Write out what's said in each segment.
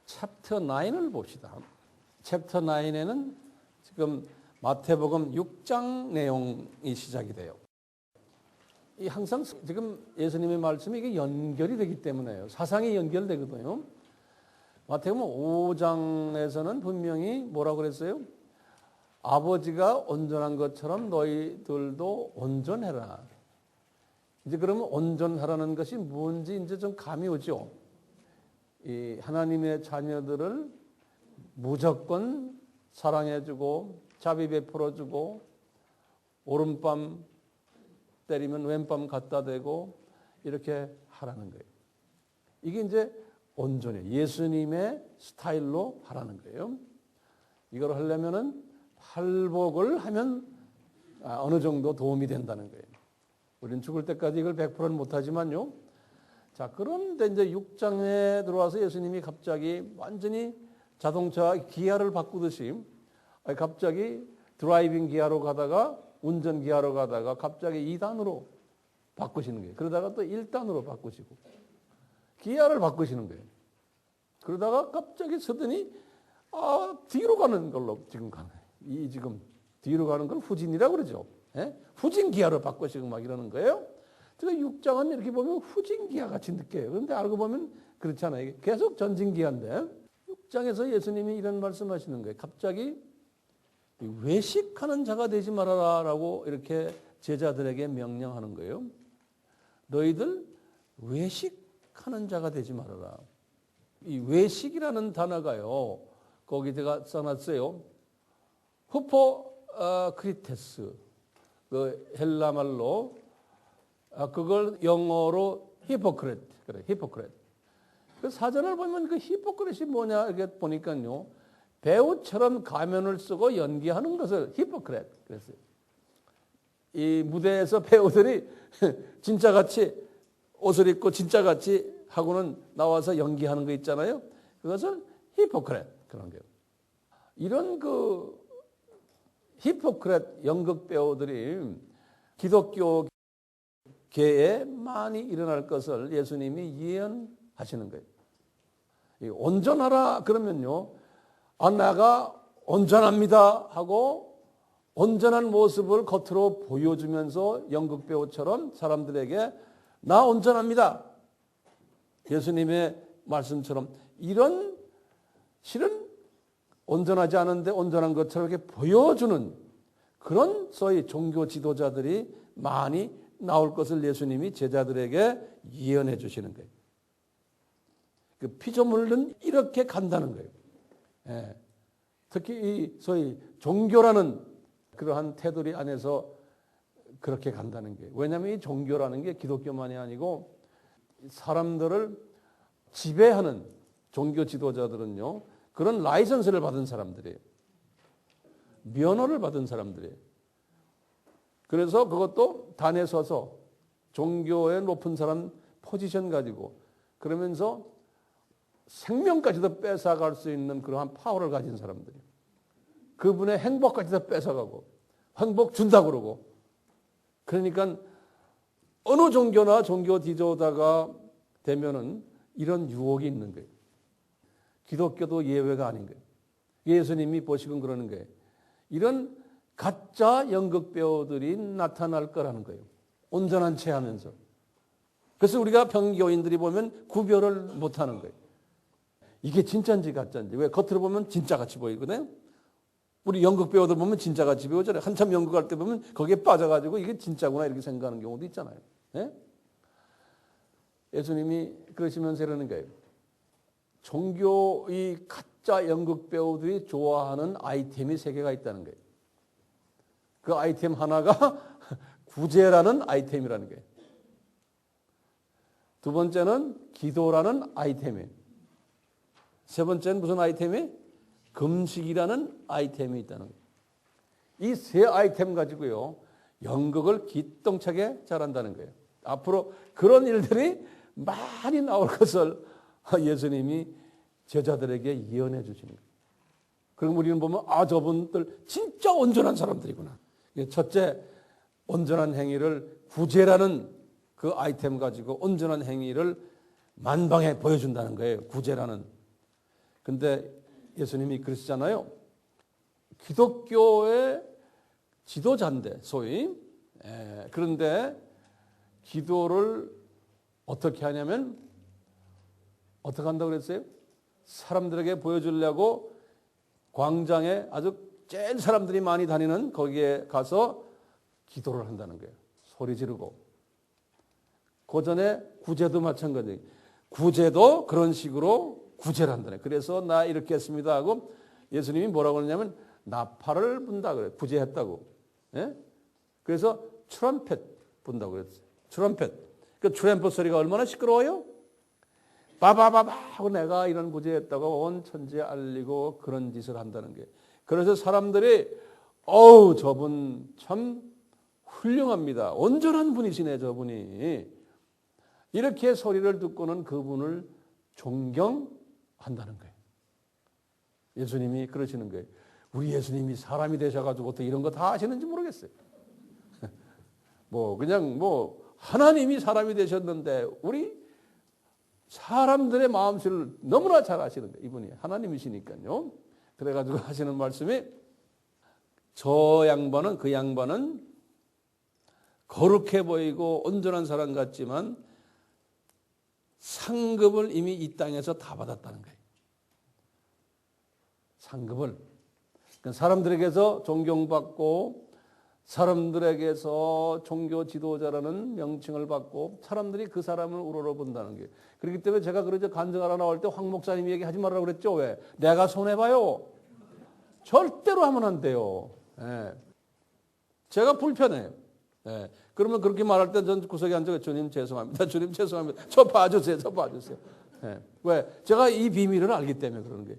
챕터 9을 봅시다. 챕터 9에는 지금 마태복음 6장 내용이 시작이 돼요. 이 항상 지금 예수님의 말씀이 이게 연결이 되기 때문에요. 사상이 연결되거든요. 마태복음 5장에서는 분명히 뭐라고 그랬어요? 아버지가 온전한 것처럼 너희들도 온전해라. 이제 그러면 온전하라는 것이 뭔지 이제 좀 감이 오죠. 이 하나님의 자녀들을 무조건 사랑해주고 자비 베풀어주고 오른밤 때리면 왼밤 갖다 대고 이렇게 하라는 거예요. 이게 이제 온전해요. 예수님의 스타일로 하라는 거예요. 이걸 하려면은 팔복을 하면 어느 정도 도움이 된다는 거예요. 우리는 죽을 때까지 이걸 100%는 못하지만요. 자, 그런데 이제 6장에 들어와서 예수님이 갑자기 완전히 자동차 기아를 바꾸듯이 갑자기 드라이빙 기아로 가다가 운전 기아로 가다가 갑자기 2단으로 바꾸시는 거예요. 그러다가 또 1단으로 바꾸시고 기아를 바꾸시는 거예요. 그러다가 갑자기 서더니 뒤로 가는 걸로 지금 가는 거예요. 이 지금 뒤로 가는 걸 후진이라고 그러죠. 예? 후진 기아로 바꾸시고 막 이러는 거예요. 제가 6장은 이렇게 보면 후진 기아 같이 느껴요. 그런데 알고 보면 그렇잖아요. 계속 전진 기아인데 6장에서 예수님이 이런 말씀하시는 거예요. 갑자기 외식하는 자가 되지 말아라라고 이렇게 제자들에게 명령하는 거예요. 너희들 외식하는 자가 되지 말아라. 이 외식이라는 단어가요. 거기다가 써놨어요. 후포크리테스. 그 헬라 말로 그걸 영어로 히포크렛. 그래, 히포크렛. 그 사전을 보면 그 히포크렛이 뭐냐 이렇게 보니까요. 배우처럼 가면을 쓰고 연기하는 것을 히포크렛 그랬어요. 이 무대에서 배우들이 진짜같이 옷을 입고 진짜같이 하고는 나와서 연기하는 거 있잖아요. 그것을 히포크렛 그런 거예요. 이런 그 히포크렛 연극 배우들이 기독교 계에 많이 일어날 것을 예수님이 예언하시는 거예요. 온전하라 그러면요. 내가 온전합니다 하고 온전한 모습을 겉으로 보여주면서 연극 배우처럼 사람들에게 나 온전합니다. 예수님의 말씀처럼 이런 실은 온전하지 않은데 온전한 것처럼 이렇게 보여주는 그런 소위 종교 지도자들이 많이 나올 것을 예수님이 제자들에게 예언해 주시는 거예요. 그 피조물은 이렇게 간다는 거예요. 예. 특히 이 소위 종교라는 그러한 테두리 안에서 그렇게 간다는 거예요. 왜냐하면 이 종교라는 게 기독교만이 아니고 사람들을 지배하는 종교 지도자들은요. 그런 라이선스를 받은 사람들이에요. 면허를 받은 사람들이에요. 그래서 그것도 단에 서서 종교의 높은 사람 포지션 가지고 그러면서 생명까지도 뺏어갈 수 있는 그러한 파워를 가진 사람들이에요. 그분의 행복까지도 뺏어가고 행복 준다고 그러고 그러니까 어느 종교나 종교 지도자가 되면은 이런 유혹이 있는 거예요. 기독교도 예외가 아닌 거예요. 예수님이 보시곤 그러는 거예요. 이런 가짜 연극 배우들이 나타날 거라는 거예요. 온전한 채 하면서. 그래서 우리가 평교인들이 보면 구별을 못하는 거예요. 이게 진짜인지 가짜인지. 왜 겉으로 보면 진짜같이 보이거든요. 우리 연극 배우들 보면 진짜같이 보이잖아요. 한참 연극할 때 보면 거기에 빠져가지고 이게 진짜구나 이렇게 생각하는 경우도 있잖아요. 네? 예수님이 그러시면서 이러는 거예요. 종교 이 가짜 연극 배우들이 좋아하는 아이템이 3개가 있다는 거예요. 그 아이템 하나가 구제라는 아이템이라는 거예요. 두 번째는 기도라는 아이템이에요. 세 번째는 무슨 아이템이? 금식이라는 아이템이 있다는 거예요. 이 3 아이템 가지고요. 연극을 기똥차게 잘한다는 거예요. 앞으로 그런 일들이 많이 나올 것을 예수님이 제자들에게 예언해 주시는 거예요. 그럼 우리는 보면 저분들 진짜 온전한 사람들이구나. 첫째, 온전한 행위를 구제라는 그 아이템 가지고 온전한 행위를 만방에 보여준다는 거예요. 구제라는. 근데 예수님이 그러시잖아요. 기독교의 지도자인데 소위. 그런데 기도를 어떻게 하냐면 어떻게 한다고 그랬어요? 사람들에게 보여주려고 광장에 아주 제일 사람들이 많이 다니는 거기에 가서 기도를 한다는 거예요. 소리 지르고. 그 전에 구제도 마찬가지. 구제도 그런 식으로 구제를 한다네. 그래서 나 이렇게 했습니다 하고 예수님이 뭐라고 하냐면 나팔을 분다 그래. 구제했다고. 예? 그래서 트럼펫 분다고 그랬어요. 트럼펫. 그 트럼펫 소리가 얼마나 시끄러워요? 바바바바 하고 내가 이런 구제했다고 온 천지에 알리고 그런 짓을 한다는 게. 그래서 사람들이 어우 저분 참 훌륭합니다. 온전한 분이시네 저분이. 이렇게 소리를 듣고는 그분을 존경한다는 거예요. 예수님이 그러시는 거예요. 우리 예수님이 사람이 되셔가지고 어떻게 이런 거 다 아시는지 모르겠어요. 그냥 하나님이 사람이 되셨는데 우리 사람들의 마음씨를 너무나 잘 아시는 거예요. 이분이 하나님이시니까요. 그래가지고 하시는 말씀이 그 양반은 거룩해 보이고 온전한 사람 같지만 상급을 이미 이 땅에서 다 받았다는 거예요. 상급을. 사람들에게서 존경받고 사람들에게서 종교 지도자라는 명칭을 받고 사람들이 그 사람을 우러러본다는 게. 그렇기 때문에 제가 그러죠. 간증하러 나올 때 황 목사님 얘기하지 말라고 그랬죠. 왜? 내가 손해봐요. 절대로 하면 안 돼요. 제가 불편해요. 그러면 그렇게 말할 때 전 구석에 앉아 주님 죄송합니다. 주님 죄송합니다. 저 봐주세요. 왜? 제가 이 비밀을 알기 때문에 그러는 거예요.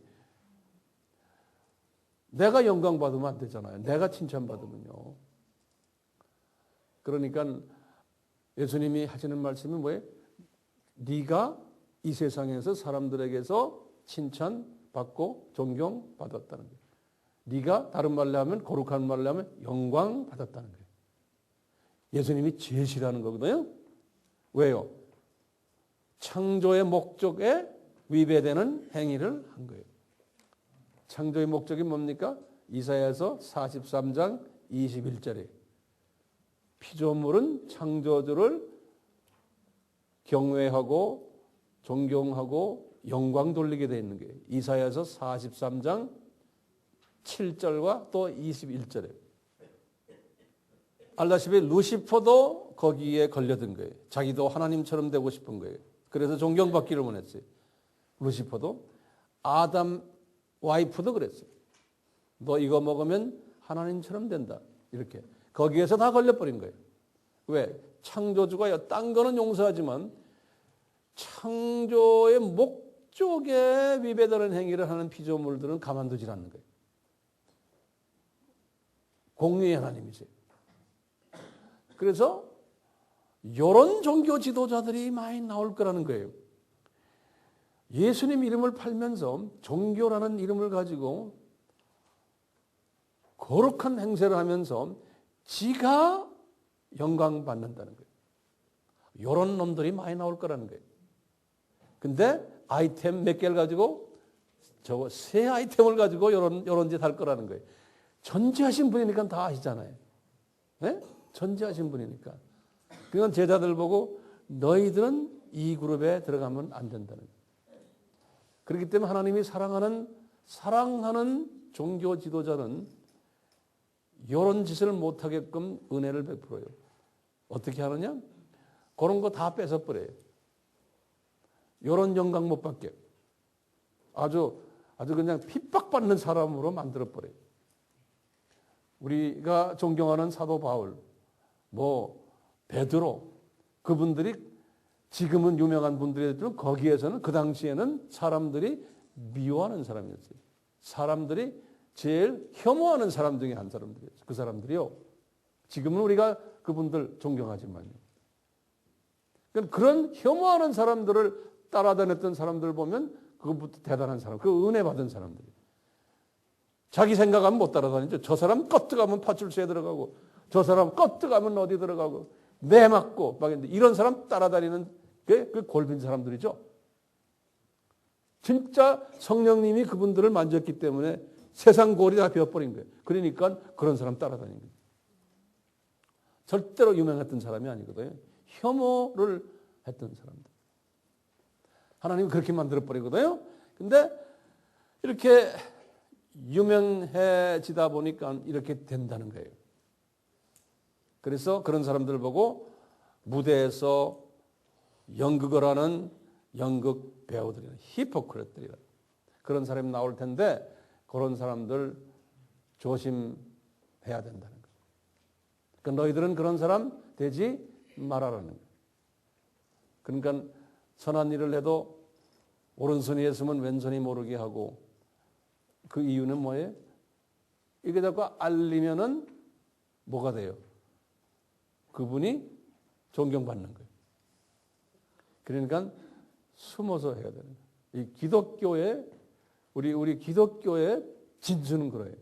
내가 영광 받으면 안 되잖아요. 내가 칭찬받으면요. 그러니까 예수님이 하시는 말씀이 뭐예요? 네가 이 세상에서 사람들에게서 칭찬받고 존경받았다는 거예요. 네가 다른 말로 하면 거룩한 말로 하면 영광 받았다는 거예요. 예수님이 제일 싫어하는 거거든요. 왜요? 창조의 목적에 위배되는 행위를 한 거예요. 창조의 목적이 뭡니까? 이사야서 43장 21절에 피조물은 창조주를 경외하고 존경하고 영광 돌리게 되어 있는 거예요. 이사야서 43장 7절과 또 21절에. 알다시피 루시퍼도 거기에 걸려든 거예요. 자기도 하나님처럼 되고 싶은 거예요. 그래서 존경받기를 원했어요. 루시퍼도. 아담 와이프도 그랬어요. 너 이거 먹으면 하나님처럼 된다. 이렇게. 거기에서 다 걸려버린 거예요. 왜? 창조주가요. 딴 거는 용서하지만 창조의 목적에 위배되는 행위를 하는 피조물들은 가만두질 않는 거예요. 공의의 하나님이세요. 그래서 이런 종교 지도자들이 많이 나올 거라는 거예요. 예수님 이름을 팔면서 종교라는 이름을 가지고 거룩한 행세를 하면서 지가 영광받는다는 거예요. 이런 놈들이 많이 나올 거라는 거예요. 근데 아이템 몇 개를 가지고 저거 새 아이템을 가지고 이런 짓 할 거라는 거예요. 전지하신 분이니까 다 아시잖아요. 네? 전지하신 분이니까. 그건 제자들 보고 너희들은 이 그룹에 들어가면 안 된다는 거예요. 그렇기 때문에 하나님이 사랑하는 종교 지도자는 이런 짓을 못하게끔 은혜를 베풀어요. 어떻게 하느냐? 그런 거 다 뺏어버려요. 이런 영광 못 받게. 아주 그냥 핍박받는 사람으로 만들어버려요. 우리가 존경하는 사도 바울, 베드로, 그분들이 지금은 유명한 분들이지만 거기에서는 그 당시에는 사람들이 미워하는 사람이었어요. 사람들이 제일 혐오하는 사람 중에 한 사람들이었어요. 그 사람들이요. 지금은 우리가 그분들 존경하지만요. 그런 혐오하는 사람들을 따라다녔던 사람들 보면 그것부터 대단한 사람, 그 은혜 받은 사람들이에요. 자기 생각하면 못 따라다니죠. 저 사람 껐뜨가면 파출소에 들어가고 저 사람 껐뜨가면 어디 들어가고 매 맞고 막 이런 사람 따라다니는 그 골빈 사람들이죠. 진짜 성령님이 그분들을 만졌기 때문에 세상 골이 다 비어버린 거예요. 그러니까 그런 사람 따라다니는 거예요. 절대로 유명했던 사람이 아니거든요. 혐오를 했던 사람들. 하나님이 그렇게 만들어버리거든요. 근데 이렇게 유명해지다 보니까 이렇게 된다는 거예요. 그래서 그런 사람들 보고 무대에서 연극을 하는 연극 배우들이나 히포크렛들이라 그런 사람이 나올 텐데 그런 사람들 조심해야 된다는 거예요. 그러니까 너희들은 그런 사람 되지 말아라는 거예요. 그러니까 선한 일을 해도 오른손이 했으면 왼손이 모르게 하고 그 이유는 뭐예요? 이게 자꾸 알리면은 뭐가 돼요? 그분이 존경받는 거예요. 그러니까 숨어서 해야 되는 거예요. 이 기독교의 우리 기독교의 진수는 그래요.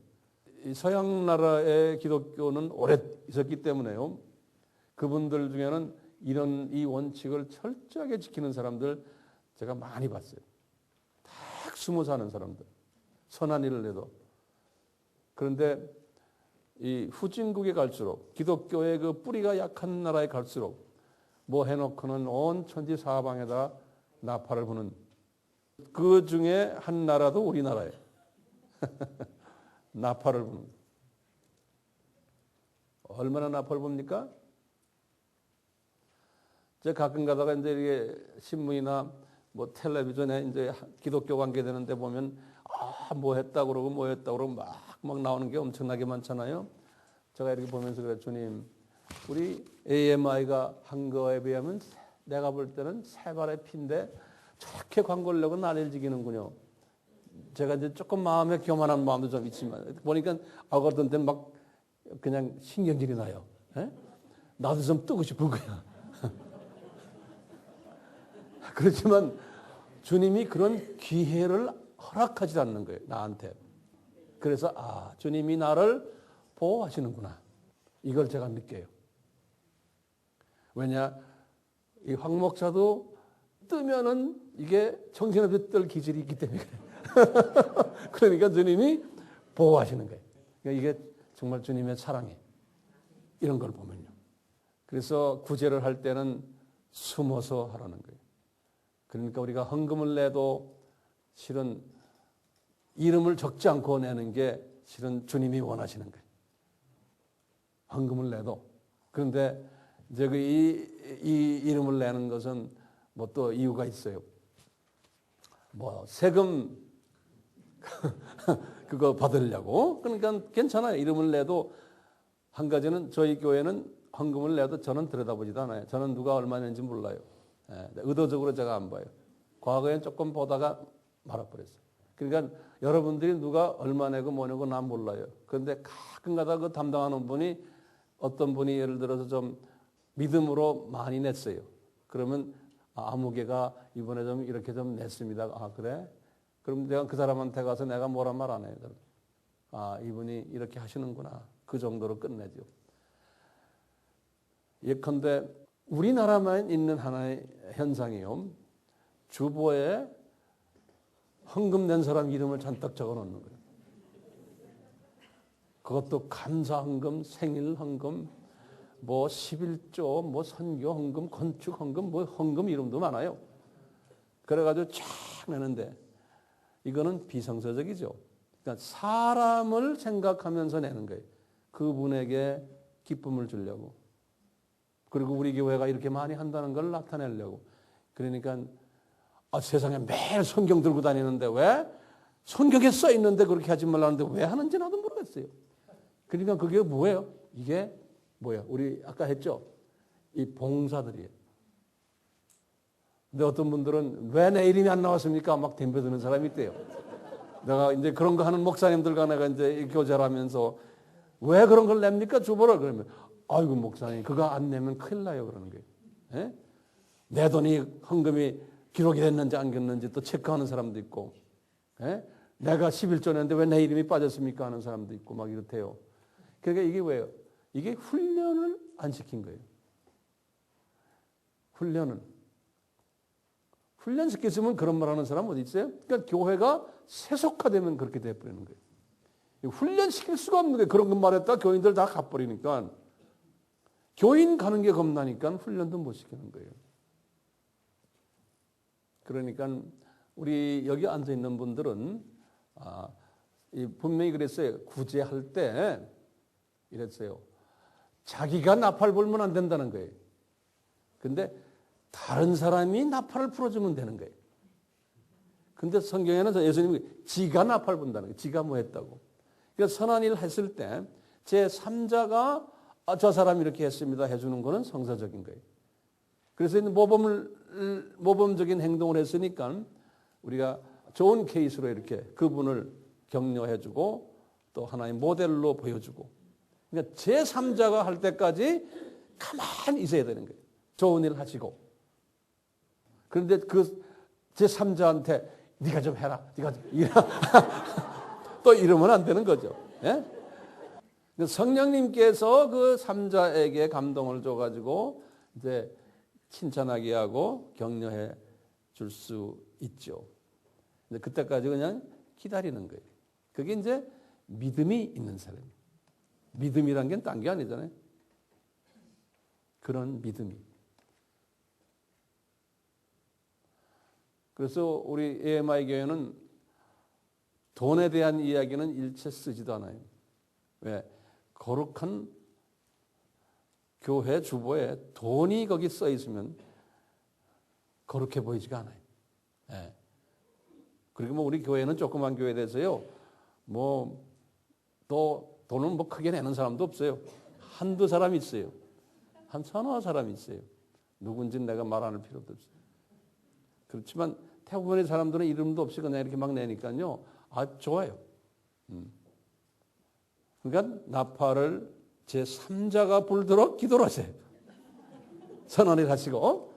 이 서양 나라의 기독교는 오래 있었기 때문에요. 그분들 중에는 이런 이 원칙을 철저하게 지키는 사람들 제가 많이 봤어요. 딱 숨어 사는 사람들. 선한 일을 해도. 그런데 이 후진국에 갈수록 기독교의 그 뿌리가 약한 나라에 갈수록 뭐 해놓고는 온 천지 사방에다 나팔을 부는 그 중에 한 나라도 우리나라예요. 나팔을 부는. 얼마나 나팔을 붑니까? 제가 가끔 가다가 이제 이게 신문이나 뭐 텔레비전에 이제 기독교 관계되는데 보면 뭐 했다 그러고 뭐 했다 그러고 막 나오는 게 엄청나게 많잖아요. 제가 이렇게 보면서 그래 주님 우리 AMI가 한 거에 비하면 내가 볼 때는 세 발의 피인데 저렇게 광고를 내고 난리를 지기는군요. 제가 이제 조금 마음에 교만한 마음도 좀 있지만 보니까 어떤 때는 막 그냥 신경질이 나요. 에? 나도 좀 뜨고 싶은 거야. 그렇지만 주님이 그런 기회를 허락하지 않는 거예요. 나한테. 그래서 주님이 나를 보호하시는구나. 이걸 제가 느껴요. 왜냐? 이 황 목사도 뜨면은 이게 정신없이 뜰 기질이 있기 때문에 그러니까 주님이 보호하시는 거예요. 그러니까 이게 정말 주님의 사랑이에요. 이런 걸 보면요. 그래서 구제를 할 때는 숨어서 하라는 거예요. 그러니까 우리가 헌금을 내도 실은 이름을 적지 않고 내는 게 실은 주님이 원하시는 거예요. 헌금을 내도. 그런데 이제 이 이름을 내는 것은 뭐 또 이유가 있어요. 뭐 세금 그거 받으려고. 그러니까 괜찮아요. 이름을 내도 한 가지는 저희 교회는 헌금을 내도 저는 들여다보지도 않아요. 저는 누가 얼마 냈는지 몰라요. 의도적으로 제가 안 봐요. 과거엔 조금 보다가 말아버렸어요. 그러니까 여러분들이 누가 얼마 내고 뭐 내고 난 몰라요. 그런데 가끔가다 그 담당하는 분이 어떤 분이 예를 들어서 좀 믿음으로 많이 냈어요. 그러면 아무개가 이번에 좀 이렇게 좀 냈습니다. 그래? 그럼 내가 그 사람한테 가서 내가 뭐란 말 안 해요. 이분이 이렇게 하시는구나. 그 정도로 끝내죠. 예컨대 우리나라만 있는 하나의 현상이요. 주보에 헌금 낸 사람 이름을 잔뜩 적어 놓는 거예요. 그것도 감사 헌금, 생일 헌금, 뭐 11조, 뭐 선교 헌금, 건축 헌금, 뭐 헌금 이름도 많아요. 그래가지고 쫙 내는데 이거는 비성서적이죠. 그러니까 사람을 생각하면서 내는 거예요. 그분에게 기쁨을 주려고. 그리고 우리 교회가 이렇게 많이 한다는 걸 나타내려고. 그러니까 세상에 매일 성경 들고 다니는데 왜? 성경에 써 있는데 그렇게 하지 말라는데 왜 하는지 나도 모르겠어요. 그러니까 그게 뭐예요? 이게 뭐예요? 우리 아까 했죠? 이 봉사들이에요. 근데 어떤 분들은 왜 내 이름이 안 나왔습니까? 막 덤벼드는 사람이 있대요. 내가 이제 그런 거 하는 목사님들과 내가 이제 교제를 하면서 왜 그런 걸 냅니까? 주보를. 그러면 아이고 목사님 그거 안 내면 큰일 나요. 그러는 거예요. 예? 내 돈이 헌금이 기록이 됐는지 안 됐는지 또 체크하는 사람도 있고, 예? 내가 11조 냈는데 왜 내 이름이 빠졌습니까? 하는 사람도 있고 막 이렇대요. 그러니까 이게 왜요? 이게 훈련을 안 시킨 거예요. 훈련시켰으면 그런 말 하는 사람 어디 있어요? 그러니까 교회가 세속화되면 그렇게 돼버리는 거예요. 훈련시킬 수가 없는 거예요. 그런 것 말했다 교인들 다 가버리니까. 교인 가는 게 겁나니까 훈련도 못 시키는 거예요. 그러니까 우리 여기 앉아있는 분들은 분명히 그랬어요. 구제할 때 이랬어요. 자기가 나팔 불면 안 된다는 거예요. 근데 다른 사람이 나팔을 불어주면 되는 거예요. 근데 성경에는 예수님이 지가 나팔 분다는 거예요. 지가 뭐 했다고. 그러니까 선한 일 했을 때 제3자가 저 사람이 이렇게 했습니다 해주는 거는 성사적인 거예요. 그래서 모범적인 행동을 했으니까 우리가 좋은 케이스로 이렇게 그분을 격려해주고 또 하나의 모델로 보여주고, 그러니까 제3자가 할 때까지 가만히 있어야 되는 거예요. 좋은 일 하시고. 그런데 그 제3자한테 네가 좀 해라, 네가 좀 또 이러면 안 되는 거죠. 예? 성령님께서 그 3자에게 감동을 줘가지고 이제 칭찬하게 하고 격려해 줄 수 있죠. 근데 그때까지 그냥 기다리는 거예요. 그게 이제 믿음이 있는 사람이에요. 믿음이란 게 딴 게 아니잖아요. 그런 믿음이. 그래서 우리 AMI 교회는 돈에 대한 이야기는 일체 쓰지도 않아요. 왜? 거룩한 교회 주보에 돈이 거기 써 있으면 거룩해 보이지가 않아요. 예. 그리고 뭐 우리 교회는 조그만 교회 돼서요. 뭐 또 돈은 뭐 크게 내는 사람도 없어요. 한두 사람이 있어요. 한 서너 사람이 있어요. 누군지는 내가 말할 필요도 없어요. 그렇지만 대부분의 사람들은 이름도 없이 그냥 이렇게 막 내니까요. 좋아요. 그러니까 나팔을 제3자가 불도록 기도를 하세요. 선언을 하시고.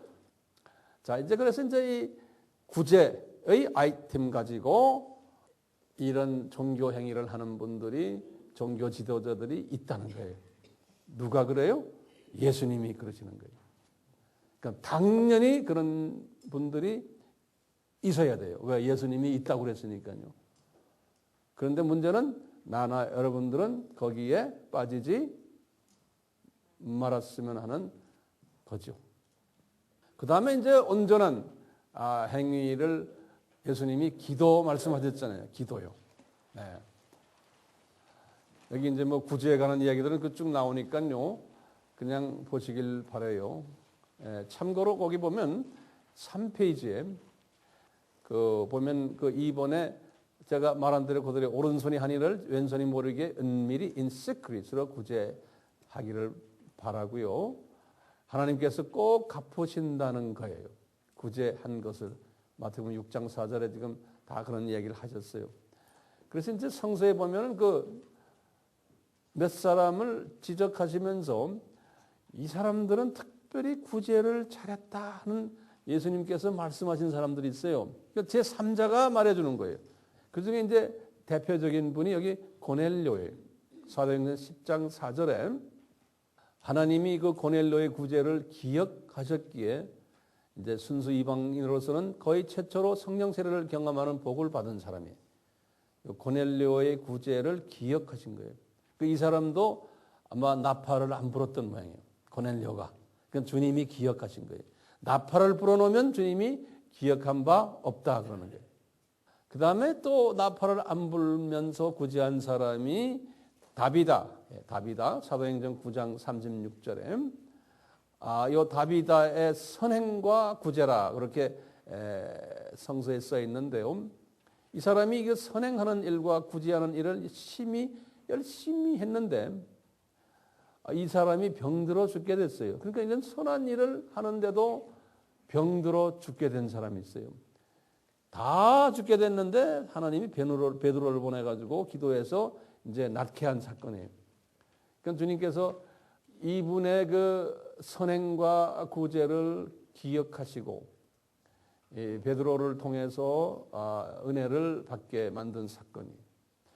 자, 이제 그래서 이제 이 구제의 아이템 가지고 이런 종교 행위를 하는 분들이, 종교 지도자들이 있다는 거예요. 누가 그래요? 예수님이 그러시는 거예요. 그러니까 당연히 그런 분들이 있어야 돼요. 왜? 예수님이 있다고 그랬으니까요. 그런데 문제는 나나 여러분들은 거기에 빠지지 말았으면 하는 거죠. 그 다음에 이제 온전한 행위를 예수님이 기도 말씀하셨잖아요. 기도요. 네. 여기 이제 뭐 구제에 관한 이야기들은 그쭉 나오니까요. 그냥 보시길 바라요. 참고로 거기 보면 3페이지에 보면 2번에 제가 말한 대로 그들의 오른손이 한 일을 왼손이 모르게 은밀히 in secret으로 구제하기를 바라고요. 하나님께서 꼭 갚으신다는 거예요. 구제한 것을. 마태복음 6장 4절에 지금 다 그런 이야기를 하셨어요. 그래서 이제 성서에 보면은 몇 사람을 지적하시면서 이 사람들은 특별히 구제를 잘했다 하는 예수님께서 말씀하신 사람들이 있어요. 그러니까 제3자가 말해주는 거예요. 그 중에 이제 대표적인 분이 여기 고넬료예요. 사도행전 10장 4절에 하나님이 그 고넬료의 구제를 기억하셨기에 이제 순수 이방인으로서는 거의 최초로 성령 세례를 경험하는 복을 받은 사람이에요. 고넬료의 구제를 기억하신 거예요. 이 사람도 아마 나팔을 안 불었던 모양이에요. 고넬료가. 그러니까 주님이 기억하신 거예요. 나팔을 불어놓으면 주님이 기억한 바 없다 그러는 거예요. 그 다음에 또 나팔을 안 불면서 구제한 사람이 다비다. 사도행전 9장 36절에 이 다비다의 선행과 구제라 그렇게 성서에 써 있는데요. 이 사람이 그 선행하는 일과 구제하는 일을 열심히 했는데 이 사람이 병들어 죽게 됐어요. 그러니까 이런 선한 일을 하는데도 병들어 죽게 된 사람이 있어요. 다 죽게 됐는데 하나님이 베드로를 보내가지고 기도해서 이제 낫게 한 사건이에요. 그러니까 주님께서 이분의 그 선행과 구제를 기억하시고 베드로를 통해서 은혜를 받게 만든 사건이에요.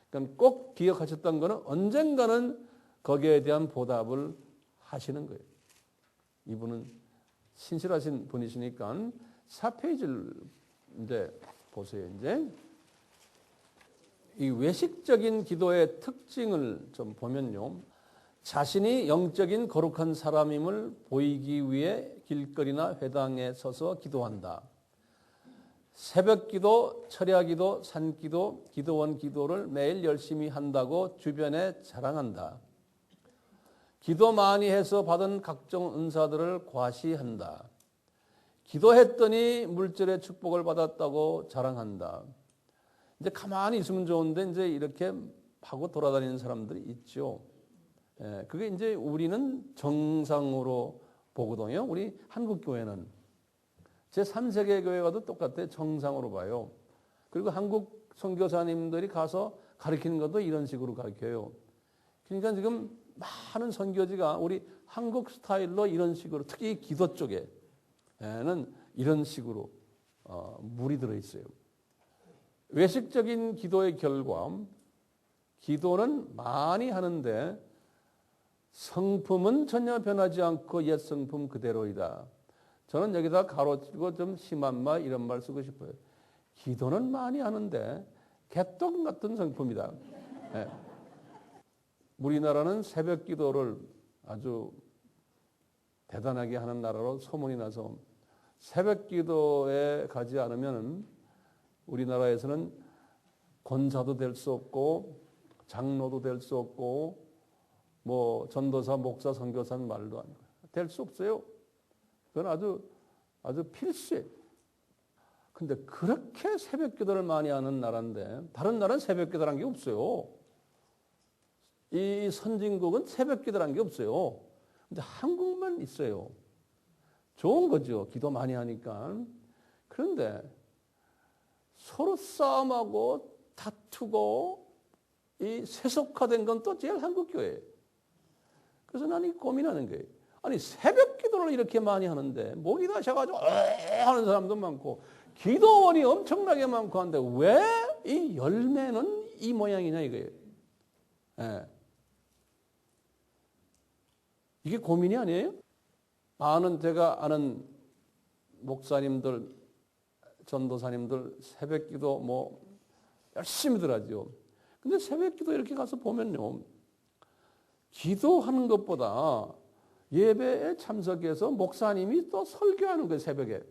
그러니까 꼭 기억하셨던 것은 언젠가는 거기에 대한 보답을 하시는 거예요. 이분은 신실하신 분이시니까 4페이지를 이제 보세요. 이제 이 외식적인 기도의 특징을 좀 보면요. 자신이 영적인 거룩한 사람임을 보이기 위해 길거리나 회당에 서서 기도한다. 새벽 기도, 철야 기도, 산 기도, 기도원 기도를 매일 열심히 한다고 주변에 자랑한다. 기도 많이 해서 받은 각종 은사들을 과시한다. 기도했더니 물질의 축복을 받았다고 자랑한다. 이제 가만히 있으면 좋은데 이제 이렇게 하고 돌아다니는 사람들이 있죠. 그게 이제 우리는 정상으로 보거든요. 우리 한국 교회는 제3세계 교회 가도 똑같아요. 정상으로 봐요. 그리고 한국 선교사님들이 가서 가르치는 것도 이런 식으로 가르쳐요. 그러니까 지금 많은 선교지가 우리 한국 스타일로 이런 식으로 특히 기도 쪽에는 이런 식으로 물이 들어있어요. 외식적인 기도의 결과 기도는 많이 하는데 성품은 전혀 변하지 않고 옛 성품 그대로이다. 저는 여기다 가로치고 좀 심한 말 이런 말 쓰고 싶어요. 기도는 많이 하는데 개똥 같은 성품이다. 네. 우리나라는 새벽 기도를 아주 대단하게 하는 나라로 소문이 나서 새벽 기도에 가지 않으면 우리나라에서는 권사도 될 수 없고 장로도 될 수 없고 뭐 전도사, 목사, 선교사는 말도 안 될 수 없어요. 그건 아주 필수예요. 근데 그렇게 새벽 기도를 많이 하는 나라인데 다른 나라는 새벽 기도라는 게 없어요. 이 선진국은 새벽 기도라는 게 없어요. 근데 한국만 있어요. 좋은 거죠. 기도 많이 하니까. 그런데 서로 싸움하고 다투고 이 세속화된 건 또 제일 한국 교회예요. 그래서 나는 고민하는 거예요. 아니 새벽 기도를 이렇게 많이 하는데 목이 다셔가지고 하는 사람도 많고 기도원이 엄청나게 많고 한데 왜 이 열매는 이 모양이냐 이거예요. 네. 이게 고민이 아니에요? 제가 아는 목사님들, 전도사님들 새벽 기도 뭐 열심히들 하죠. 근데 새벽 기도 이렇게 가서 보면요. 기도하는 것보다 예배에 참석해서 목사님이 또 설교하는 거예요, 새벽에.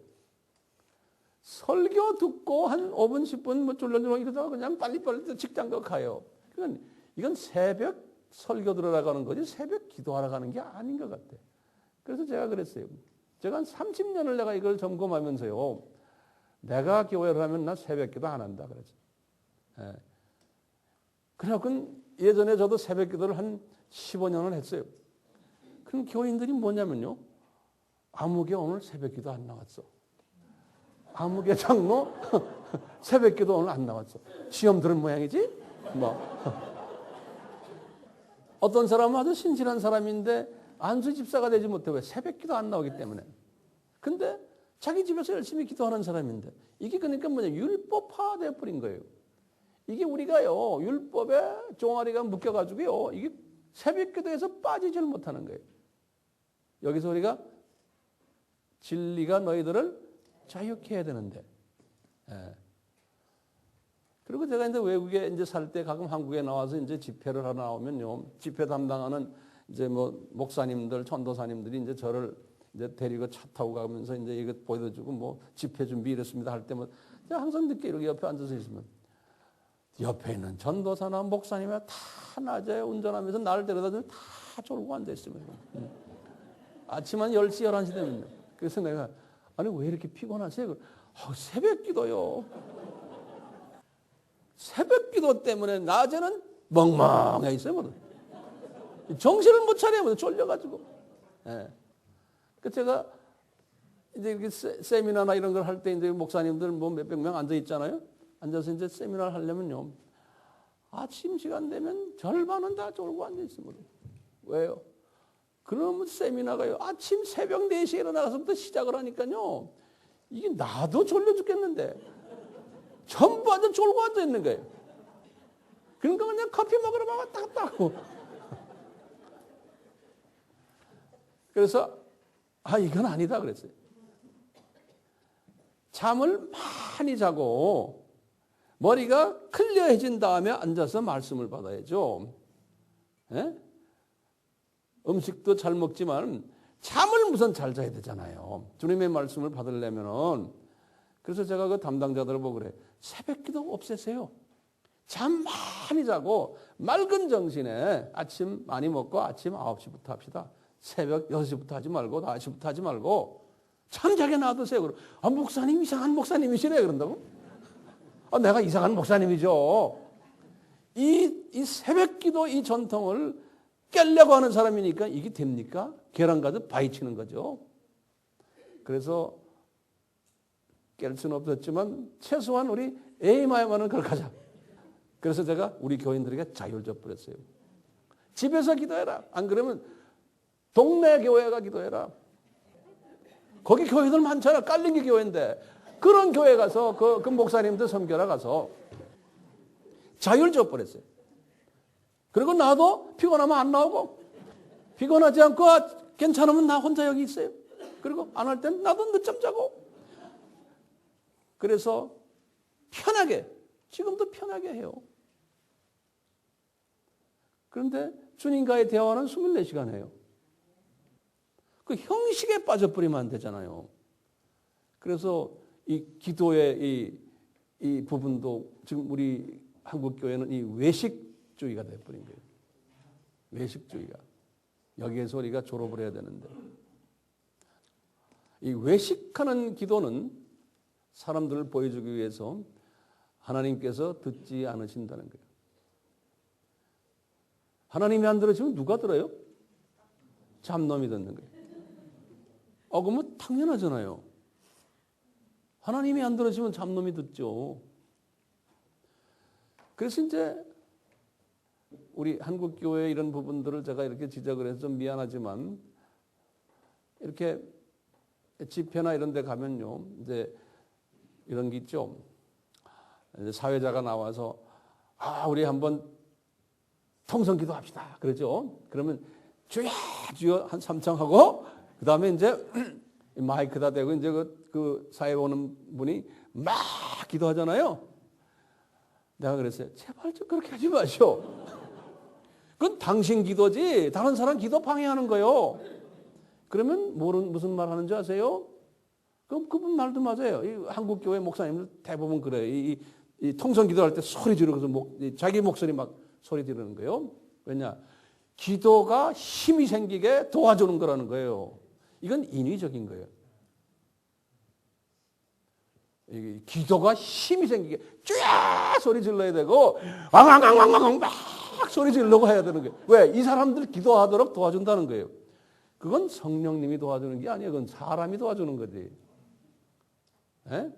설교 듣고 한 5분, 10분 뭐 쫄렁쫄렁 이러다가 그냥 빨리빨리 직장도 가요. 이건 새벽 설교 들으러 가는 거지 새벽 기도하러 가는 게 아닌 것 같아. 그래서 제가 그랬어요. 제가 한 30년을 내가 이걸 점검하면서요. 내가 교회를 하면 나 새벽 기도 안 한다 그랬죠. 예. 그래갖고 예전에 저도 새벽 기도를 한 15년을 했어요. 그럼 교인들이 뭐냐면요. 아무개 오늘 새벽 기도 안 나왔어. 아무개 장로 새벽 기도 오늘 안 나왔어. 시험 들은 모양이지? 뭐. 어떤 사람은 아주 신실한 사람인데 안수 집사가 되지 못해. 왜? 새벽 기도 안 나오기 때문에. 근데 자기 집에서 열심히 기도하는 사람인데 이게 그러니까 뭐냐. 율법화되어 버린 거예요. 이게 우리가요. 율법에 종아리가 묶여가지고요. 이게 새벽 기도에서 빠지질 못하는 거예요. 여기서 우리가 진리가 너희들을 자유케 해야 되는데. 예. 그리고 제가 이제 외국에 이제 살 때 가끔 한국에 나와서 이제 집회를 하나 나오면요. 집회 담당하는 이제 뭐 목사님들, 전도사님들이 이제 저를 이제 데리고 차 타고 가면서 이제 이거 보여주고 뭐 집회 준비 이랬습니다 할 때면 제가 항상 늦게 이렇게 옆에 앉아서 있으면 옆에 있는 전도사나 목사님이 다 낮에 운전하면서 나를 데려다 주면 다 졸고 앉아있으면 아침 한 10시, 11시 되면 그래서 내가 아니 왜 이렇게 피곤하세요? 새벽 기도요. 새벽 기도 때문에 낮에는 멍멍해 있어요. 정신을 못 차려요. 쫄려가지고. 예. 그 제가 이제 이렇게 세미나나 이런 걸 할 때 이제 목사님들 뭐 몇백 명 앉아 있잖아요. 앉아서 이제 세미나를 하려면요. 아침 시간 되면 절반은 다 졸고 앉아 있습니다. 왜요? 그러면 세미나가요. 아침 새벽 4시에 일어나서부터 시작을 하니까요. 이게 나도 졸려 죽겠는데 전부 앉아 졸고 앉아 있는 거예요. 그러니까 그냥 커피 먹으러 막 왔다 갔다 하고. 그래서 이건 아니다 그랬어요. 잠을 많이 자고 머리가 클리어해진 다음에 앉아서 말씀을 받아야죠. 예? 음식도 잘 먹지만 잠을 우선 잘 자야 되잖아요. 주님의 말씀을 받으려면은. 그래서 제가 그 담당자들을 보고 그래. 새벽기도 없애세요. 잠 많이 자고 맑은 정신에 아침 많이 먹고 아침 9시부터 합시다. 새벽 6시부터 하지 말고 5시부터 하지 말고 잠자게 놔두세요. 그럼 목사님 이상한 목사님이시네 그런다고? 내가 이상한 목사님이죠. 이 새벽기도 이 전통을 깨려고 하는 사람이니까 이게 됩니까? 계란 가득 바위치는 거죠. 그래서 깰 수는 없었지만 최소한 우리 에이마에만은 그렇게 하자. 그래서 제가 우리 교인들에게 자유를 줘버렸어요. 집에서 기도해라. 안 그러면 동네 교회가 기도해라. 거기 교회들 많잖아. 깔린기 교회인데 그런 교회 가서 그 목사님들 섬겨라 가서 자유를 줘버렸어요. 그리고 나도 피곤하면 안 나오고 피곤하지 않고 괜찮으면 나 혼자 여기 있어요. 그리고 안 할 땐 나도 늦잠 자고. 그래서 편하게 지금도 편하게 해요. 그런데 주님과의 대화는 24시간 해요. 그 형식에 빠져버리면 안 되잖아요. 그래서 이 기도의 이 부분도 지금 우리 한국교회는 이 외식주의가 돼버린 거예요. 외식주의가. 여기에서 우리가 졸업을 해야 되는데. 이 외식하는 기도는 사람들을 보여주기 위해서 하나님께서 듣지 않으신다는 거예요. 하나님이 안 들으시면 누가 들어요? 잡놈이 듣는 거예요. 그러면 당연하잖아요. 하나님이 안 들으시면 잡놈이 듣죠. 그래서 이제 우리 한국교회 이런 부분들을 제가 이렇게 지적을 해서 좀 미안하지만 이렇게 집회나 이런 데 가면요. 이제 이런 게 있죠. 이제 사회자가 나와서 우리 한번 통성기도 합시다. 그러죠. 그러면 주여 주여 한 3청 하고 그다음에 이제 마이크다 대고 이제 그 사회 오는 분이 막 기도하잖아요. 내가 그랬어요. 제발 좀 그렇게 하지 마시오. 그건 당신 기도지 다른 사람 기도 방해하는 거요. 그러면 무슨 말 하는지 아세요? 그럼 그분 말도 맞아요. 이 한국교회 목사님들 대부분 그래요. 이 통성 기도할 때 소리 지르면서 자기 목소리 막 소리 지르는 거예요. 왜냐? 기도가 힘이 생기게 도와주는 거라는 거예요. 이건 인위적인 거예요. 기도가 힘이 생기게 쫙 소리 질러야 되고 왕왕왕왕왕 막 소리 지르려고 해야 되는 거예요. 왜? 이 사람들 기도하도록 도와준다는 거예요. 그건 성령님이 도와주는 게 아니에요. 그건 사람이 도와주는 거지. 에?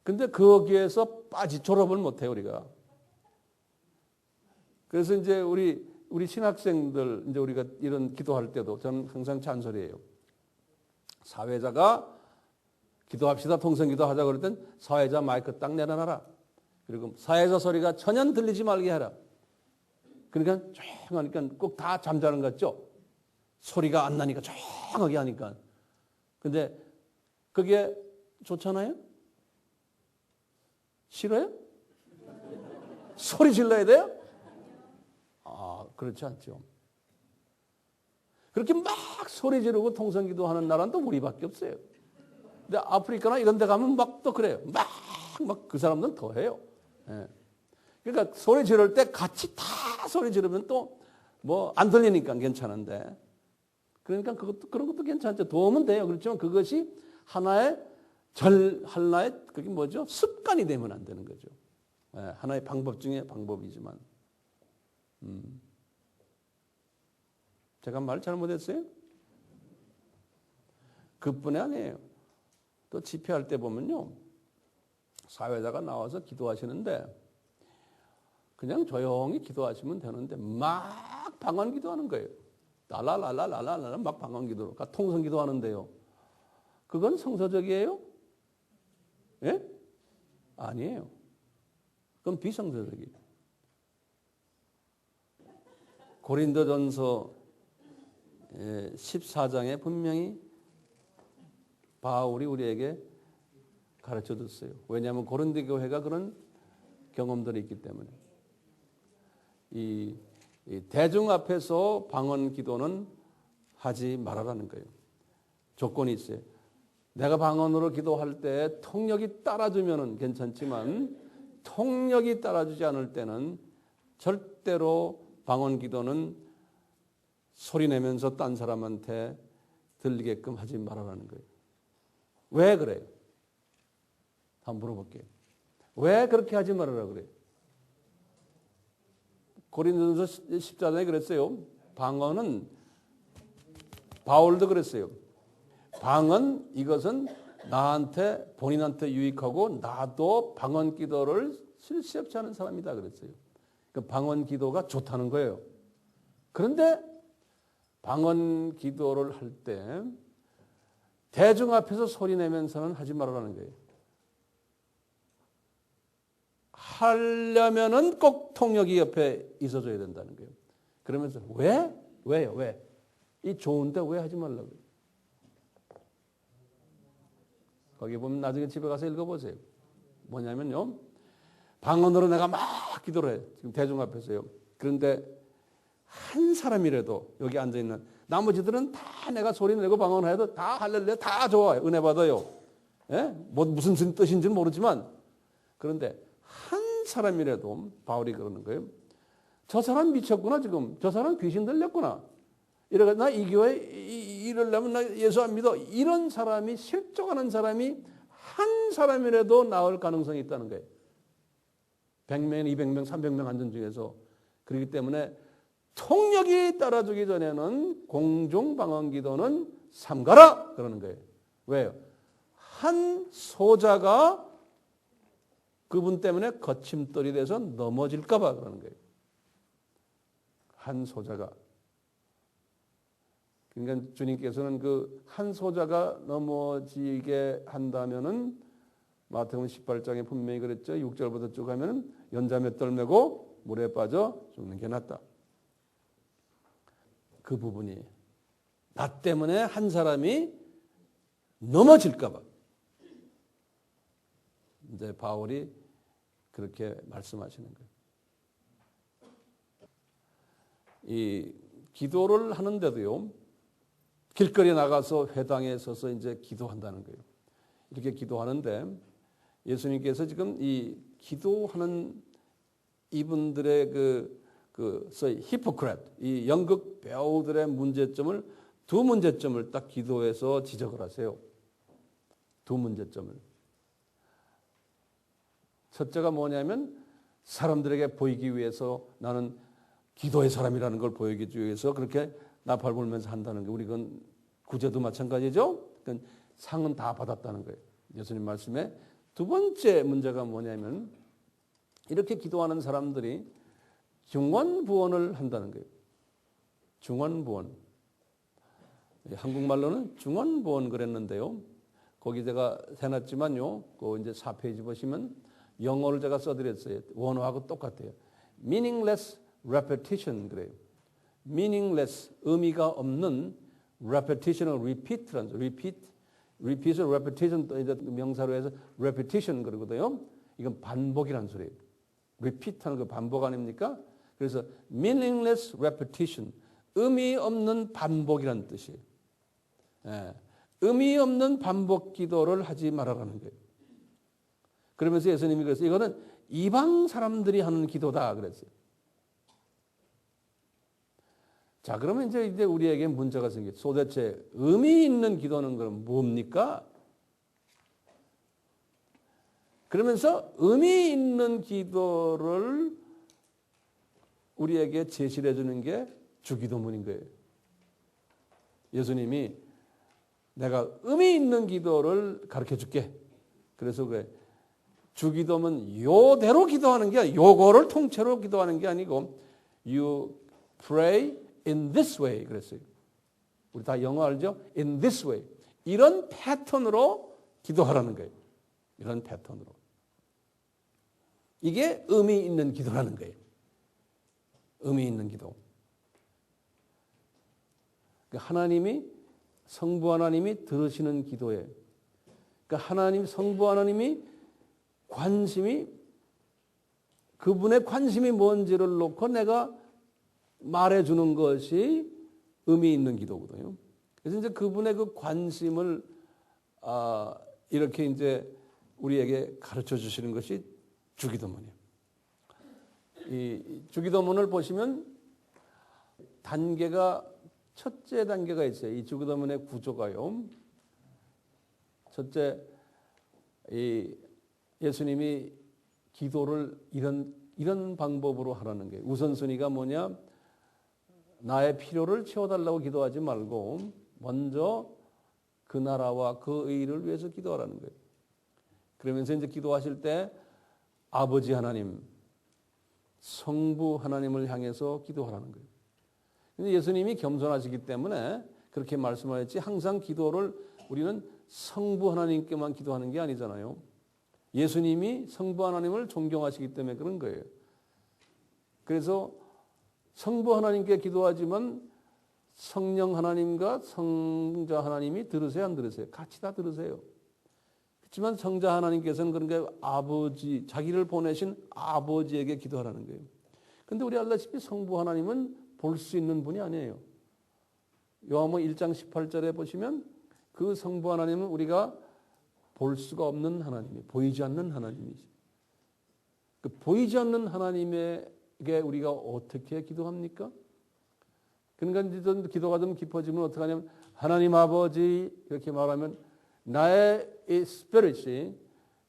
근데 거기에서 졸업을 못해요, 우리가. 그래서 이제 우리 신학생들, 이제 우리가 이런 기도할 때도 저는 항상 잔소리해요. 사회자가 기도합시다, 통성기도 하자 그럴 땐 사회자 마이크 딱 내려놔라. 그리고 사회자 소리가 전혀 들리지 말게 하라. 그러니까 조용하니까 꼭 다 잠자는 것 같죠? 소리가 안 나니까 조용하게 하니까. 근데 그게 좋잖아요? 싫어요? 소리 질러야 돼요? 그렇지 않죠. 그렇게 막 소리 지르고 통성기도 하는 나라는 또 우리밖에 없어요. 근데 아프리카나 이런 데 가면 막 또 그래요. 막 그 사람들은 더 해요. 예. 그러니까 소리 지를 때 같이 다 소리 지르면 또 뭐 안 들리니까 괜찮은데. 그러니까 그런 것도 괜찮죠. 도움은 돼요. 그렇지만 그것이 하나의 그게 뭐죠? 습관이 되면 안 되는 거죠. 예, 하나의 방법 중에 방법이지만. 제가 말 잘못했어요? 그뿐이 아니에요. 또 집회할 때 보면요. 사회자가 나와서 기도하시는데 그냥 조용히 기도하시면 되는데 막 방언 기도하는 거예요. 라라라라라라라 막 방언 기도로. 그러니까 통성 기도하는데요. 그건 성서적이에요? 예? 아니에요. 그건 비성서적이에요. 고린도전서 14장에 분명히 바울이 우리에게 가르쳐 줬어요. 왜냐하면 고린도 교회가 그런 경험들이 있기 때문에. 이 대중 앞에서 방언 기도는 하지 말아라는 거예요. 조건이 있어요. 내가 방언으로 기도할 때 통역이 따라주면 괜찮지만 통역이 따라주지 않을 때는 절대로 방언 기도는 소리 내면서 딴 사람한테 들리게끔 하지 말아라는 거예요. 왜 그래요? 한번 물어볼게요. 왜 그렇게 하지 말아라 그래요? 고린도전서 14장에 그랬어요. 방언은 바울도 그랬어요. 방언 이것은 나한테 본인한테 유익하고 나도 방언 기도를 실시 없이 하는 사람이다 그랬어요. 그 방언 기도가 좋다는 거예요. 그런데 방언 기도를 할 때 대중 앞에서 소리 내면서는 하지 말라는 거예요. 하려면은 꼭 통역이 옆에 있어줘야 된다는 거예요. 그러면서 왜요? 왜? 이 좋은데 왜 하지 말라고요? 거기 보면 나중에 집에 가서 읽어보세요. 뭐냐면요. 방언으로 내가 막 기도를 해요. 지금 대중 앞에서요. 그런데 한 사람이라도 여기 앉아있는 나머지들은 다 내가 소리 내고 방언을 해도 다 할렐루야 다 좋아요. 은혜 받아요. 예? 뭐 무슨 뜻인지는 모르지만 그런데 한 사람이라도 바울이 그러는 거예요. 저 사람 미쳤구나 지금. 저 사람 귀신 들렸구나. 이래가 나 이 교회 이러려면 나 예수 안 믿어. 이런 사람이 실족하는 사람이 한 사람이라도 나올 가능성이 있다는 거예요. 100명, 200명, 300명 앉은 중에서. 그렇기 때문에 통역이 따라주기 전에는 공중방언 기도는 삼가라 그러는 거예요. 왜요? 한 소자가 그분 때문에 거침돌이 돼서 넘어질까 봐 그러는 거예요. 한 소자가. 그러니까 주님께서는 그 한 소자가 넘어지게 한다면은 마태복음 18장에 분명히 그랬죠. 6절부터 쭉 하면은 연자 몇 돌 메고 물에 빠져 죽는 게 낫다. 그 부분이 나 때문에 한 사람이 넘어질까 봐. 이제 바울이 그렇게 말씀하시는 거예요. 이 기도를 하는데도요. 길거리에 나가서 회당에 서서 이제 기도한다는 거예요. 이렇게 기도하는데 예수님께서 지금 이 기도하는 이분들의 소위 히포크레트, 이 연극 배우들의 문제점을 두 문제점을 딱 기도해서 지적을 하세요. 두 문제점을. 첫째가 뭐냐면 사람들에게 보이기 위해서 나는 기도의 사람이라는 걸 보이기 위해서 그렇게 나팔 불면서 한다는 게 우리 건 구제도 마찬가지죠. 그러니까 상은 다 받았다는 거예요. 예수님 말씀에 두 번째 문제가 뭐냐면 이렇게 기도하는 사람들이 중언부언을 한다는 거예요. 중언부언. 한국말로는 중언부언 그랬는데요. 거기 제가 해놨지만요. 그 이제 4페이지 보시면 영어를 제가 써드렸어요. 원어하고 똑같아요. meaningless repetition 그래요. meaningless 의미가 없는 repetition을 repeat라는 repeat은 repetition 또 이제 명사로 해서 repetition 그러거든요. 이건 반복이라는 소리예요. repeat하는 그 반복 아닙니까? 그래서 meaningless repetition 의미 없는 반복이라는 뜻이에요. 예. 의미 없는 반복 기도를 하지 말아라는 거예요. 그러면서 예수님이 그랬어요. 이거는 이방 사람들이 하는 기도다 그랬어요. 자, 그러면 이제 우리에게 문제가 생겼죠. 도대체 의미 있는 기도는 그럼 뭡니까? 그러면서 의미 있는 기도를 우리에게 제시해 주는 게 주기도문인 거예요. 예수님이 내가 의미 있는 기도를 가르쳐 줄게. 그래서 그래. 주기도문 요대로 기도하는 게 요거를 통째로 기도하는 게 아니고 you pray in this way 그랬어요. 우리 다 영어 알죠? in this way. 이런 패턴으로 기도하라는 거예요. 이런 패턴으로. 이게 의미 있는 기도라는 거예요. 의미 있는 기도. 하나님이 성부 하나님이 들으시는 기도에 그러니까 하나님, 성부 하나님이 관심이, 그분의 관심이 뭔지를 놓고 내가 말해주는 것이 의미 있는 기도거든요. 그래서 이제 그분의 그 관심을 이렇게 이제 우리에게 가르쳐 주시는 것이 주기도문이에요. 이 주기도문을 보시면 첫째 단계가 있어요. 이 주기도문의 구조가요. 첫째, 예수님이 기도를 이런 방법으로 하라는 거예요. 우선순위가 뭐냐? 나의 필요를 채워달라고 기도하지 말고 먼저 그 나라와 그 의를 위해서 기도하라는 거예요. 그러면서 이제 기도하실 때 아버지 하나님, 성부 하나님을 향해서 기도하라는 거예요. 근데 예수님이 겸손하시기 때문에 그렇게 말씀하셨지, 항상 기도를 우리는 성부 하나님께만 기도하는 게 아니잖아요. 예수님이 성부 하나님을 존경하시기 때문에 그런 거예요. 그래서 성부 하나님께 기도하지만 성령 하나님과 성자 하나님이 들으세요, 안 들으세요? 같이 다 들으세요. 그렇지만 성자 하나님께서는 그런 게 아버지, 자기를 보내신 아버지에게 기도하라는 거예요. 근데 우리 알다시피 성부 하나님은 볼 수 있는 분이 아니에요. 요한복음 1장 18절에 보시면 그 성부 하나님은 우리가 볼 수가 없는 하나님이, 보이지 않는 하나님이죠. 그 보이지 않는 하나님에게 우리가 어떻게 기도합니까? 그러니까 이제 기도가 좀 깊어지면 어떻게 하냐면, 하나님 아버지 이렇게 말하면 나의 이 스피릿이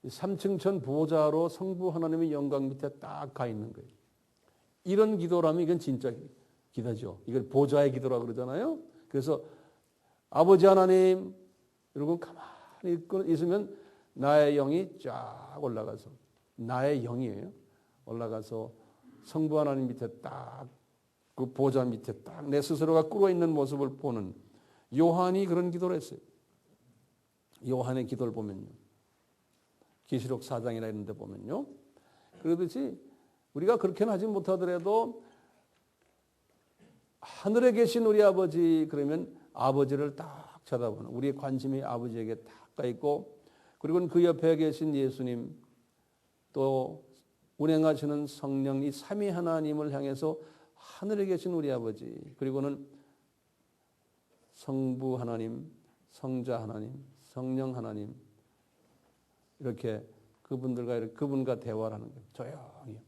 3층천 보좌로 성부 하나님의 영광 밑에 딱 가 있는 거예요. 이런 기도라면 이건 진짜 기도죠. 이걸 보좌의 기도라고 그러잖아요. 그래서 아버지 하나님 이러고 가만히 있으면 나의 영이 쫙 올라가서, 나의 영이에요. 올라가서 성부 하나님 밑에 딱, 그 보좌 밑에 딱 내 스스로가 꿇어 있는 모습을 보는, 요한이 그런 기도를 했어요. 요한의 기도를 보면요, 계시록 4장이나 이런 데 보면요, 그러듯이 우리가 그렇게는 하지 못하더라도 하늘에 계신 우리 아버지, 그러면 아버지를 딱 쳐다보는, 우리의 관심이 아버지에게 딱 가 있고, 그리고 그 옆에 계신 예수님, 또 운행하시는 성령, 이 삼위 하나님을 향해서 하늘에 계신 우리 아버지, 그리고는 성부 하나님, 성자 하나님, 성령 하나님, 이렇게 그분과 대화를 하는 거예요. 조용히.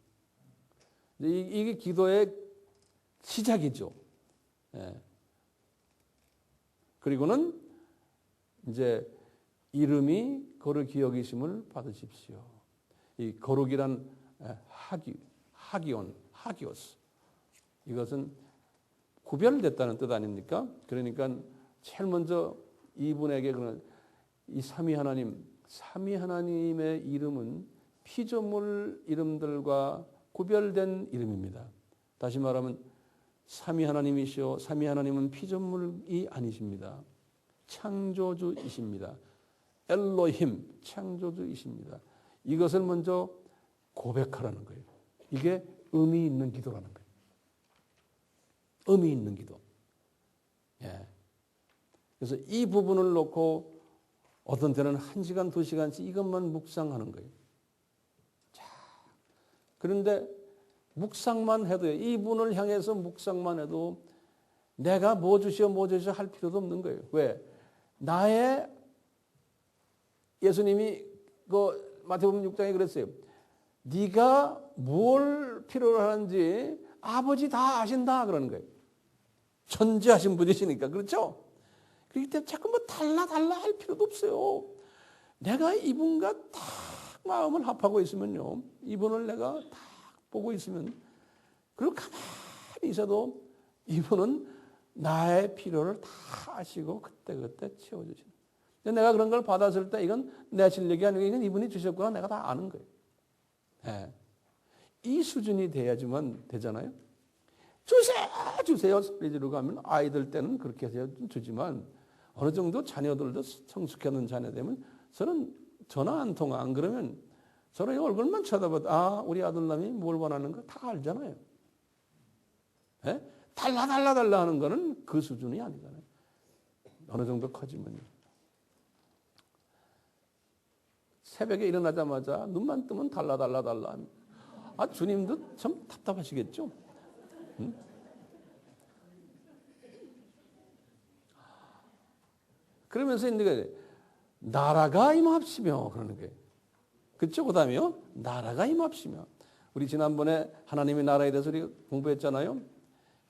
이게 기도의 시작이죠. 예. 그리고는 이제 이름이 거룩히 여기심을 받으십시오. 이 거룩이란 하기오스. 이것은 구별됐다는 뜻 아닙니까? 그러니까 제일 먼저 이분에게 그런 이 삼위 하나님의 이름은 피조물 이름들과 구별된 이름입니다. 다시 말하면 삼위 하나님이시오. 삼위 하나님은 피조물이 아니십니다. 창조주이십니다. 엘로힘, 창조주이십니다. 이것을 먼저 고백하라는 거예요. 이게 의미 있는 기도라는 거예요. 의미 있는 기도. 예. 그래서 이 부분을 놓고 어떤 때는 1시간, 2시간씩 이것만 묵상하는 거예요. 자, 그런데 묵상만 해도요, 이분을 향해서 묵상만 해도 내가 뭐 주시오 할 필요도 없는 거예요. 왜? 예수님이 그 마태복음 6장에 그랬어요. 네가 뭘 필요로 하는지 아버지 다 아신다 그러는 거예요. 천지하신 분이시니까. 그렇죠? 그렇기 때문에 자꾸 뭐 달라 할 필요도 없어요. 내가 이분과 딱 마음을 합하고 있으면요, 이분을 내가 딱 보고 있으면, 그리고 가만히 있어도 이분은 나의 필요를 다 아시고 그때그때 채워주시는. 내가 그런 걸 받았을 때 이건 내 실력이 아니고 이건 이분이 주셨구나 내가 다 아는 거예요. 네. 이 수준이 돼야지만 되잖아요. 주세요 소리 지르고 가면 아이들 때는 그렇게 해서 주지만 어느 정도 자녀들도 성숙해놓은 자녀 되면 저는 전화 한 통화 안 그러면 서로의 얼굴만 쳐다봐도 우리 아들남이 뭘 원하는 거 다 알잖아요. 네? 달라 하는 거는 그 수준이 아니잖아요. 어느 정도 커지면요. 새벽에 일어나자마자 눈만 뜨면 달라. 주님도 참 답답하시겠죠? 응? 그러면서 이제 나라가 임합시며 그러는 거예요. 그쵸? 그 다음에요. 나라가 임합시며. 우리 지난번에 하나님의 나라에 대해서 우리 공부했잖아요.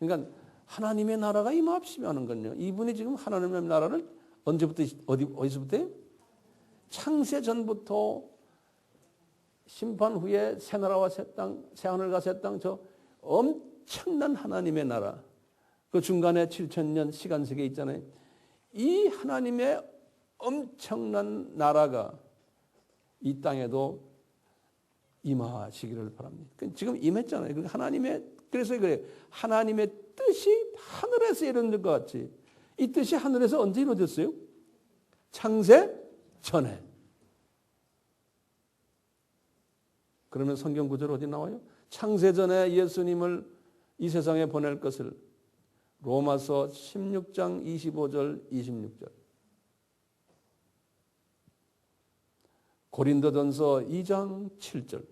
그러니까 하나님의 나라가 임합시며 하는 건요. 이분이 지금 하나님의 나라를 언제부터 어디서부터? 창세 전부터 심판 후에 새 나라와 새 땅, 새 하늘과 새 땅, 저 엄청난 하나님의 나라. 그 중간에 7,000년 시간 세계 있잖아요. 이 하나님의 엄청난 나라가 이 땅에도 임하시기를 바랍니다. 지금 임했잖아요. 그래서 그래. 하나님의 뜻이 하늘에서 이루어진 것 같이. 이 뜻이 하늘에서 언제 이루어졌어요? 창세 전에. 그러면 성경 구절 어디 나와요? 창세 전에 예수님을 이 세상에 보낼 것을 로마서 16장 25절 26절, 고린도전서 2장 7절,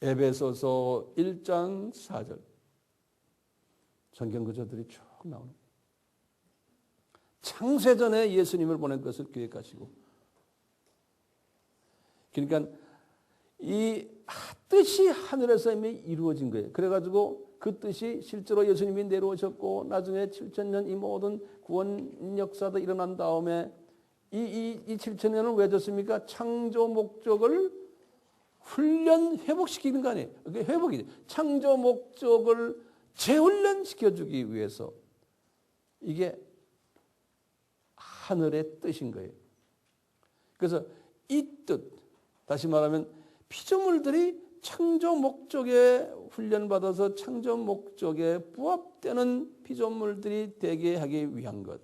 에베소서 1장 4절, 성경 구절들이 쭉 나오는 거예요. 창세전에 예수님을 보낼 것을 계획하시고, 그러니까 이 뜻이 하늘에서 이미 이루어진 거예요. 그래가지고 그 뜻이 실제로 예수님이 내려오셨고 나중에 7,000년 이 모든 구원 역사도 일어난 다음에 이 7,000년을 왜 줬습니까? 창조 목적을 회복시키는 거 아니에요. 그게 회복이죠. 창조 목적을 재훈련시켜주기 위해서 이게 하늘의 뜻인 거예요. 그래서 이 뜻, 다시 말하면 피조물들이 창조 목적에 훈련받아서 창조 목적에 부합되는 피조물들이 되게 하기 위한 것.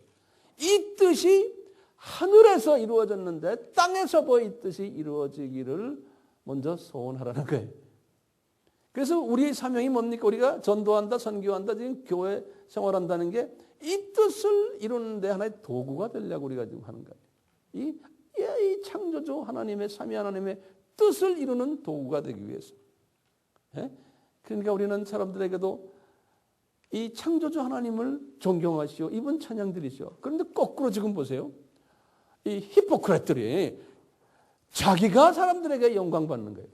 이 뜻이 하늘에서 이루어졌는데 땅에서도 이 뜻이 이루어지기를 먼저 소원하라는 거예요. 그래서 우리의 사명이 뭡니까? 우리가 전도한다, 선교한다, 지금 교회 생활한다는 게 이 뜻을 이루는 데 하나의 도구가 되려고 우리가 지금 하는 거예요. 이 창조주 하나님의 삼위 하나님의 뜻을 이루는 도구가 되기 위해서. 그러니까 우리는 사람들에게도 이 창조주 하나님을 존경하시오. 이분 찬양 드리시오. 그런데 거꾸로 지금 보세요. 이 히포크레트들이 자기가 사람들에게 영광 받는 거예요.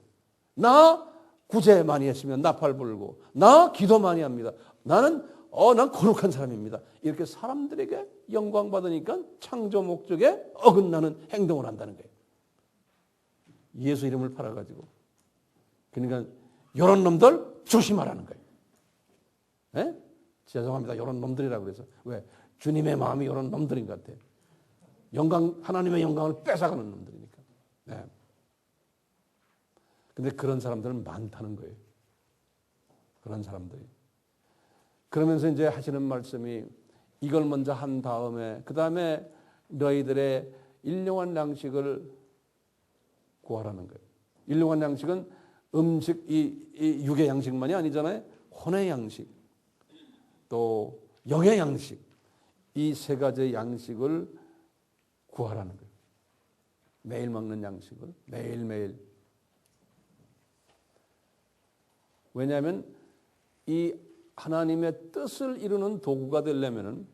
나 구제 많이 했으면 나팔 불고, 나 기도 많이 합니다. 난 거룩한 사람입니다. 이렇게 사람들에게 영광 받으니까 창조 목적에 어긋나는 행동을 한다는 거예요. 예수 이름을 팔아가지고. 그러니까 이런 놈들 조심하라는 거예요. 네? 죄송합니다. 이런 놈들이라고 그래서. 왜? 주님의 마음이 이런 놈들인 것 같아요. 하나님의 영광을 뺏어가는 놈들이니까. 네. 근데 그런 사람들은 많다는 거예요. 그런 사람들이. 그러면서 이제 하시는 말씀이 이걸 먼저 한 다음에, 그 다음에 너희들의 일용할 양식을 구하라는 거예요. 일용할 양식은 음식, 이 육의 양식만이 아니잖아요. 혼의 양식, 또 영의 양식, 이 세 가지 양식을 구하라는 거예요. 매일 먹는 양식을 매일매일. 왜냐하면 이 하나님의 뜻을 이루는 도구가 되려면은,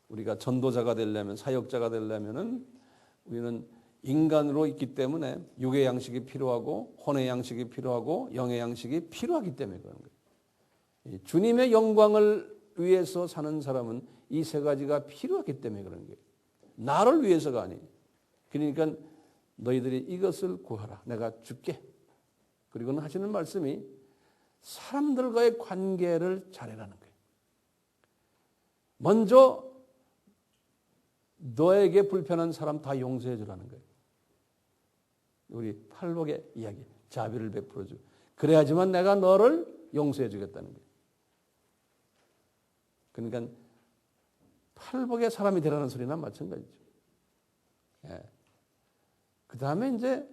우리가 전도자가 되려면, 사역자가 되려면은 우리는 인간으로 있기 때문에 육의 양식이 필요하고 혼의 양식이 필요하고 영의 양식이 필요하기 때문에 그런 거예요. 주님의 영광을 위해서 사는 사람은 이 세 가지가 필요하기 때문에 그런 거예요. 나를 위해서가 아니에요. 그러니까 너희들이 이것을 구하라. 내가 줄게. 그리고는 하시는 말씀이 사람들과의 관계를 잘해라는 거예요. 먼저 너에게 불편한 사람 다 용서해 주라는 거예요. 우리 팔복의 이야기, 자비를 베풀어 주. 그래야지만 내가 너를 용서해 주겠다는 거예요. 그러니까 팔복의 사람이 되라는 소리나 마찬가지죠. 예. 그 다음에 이제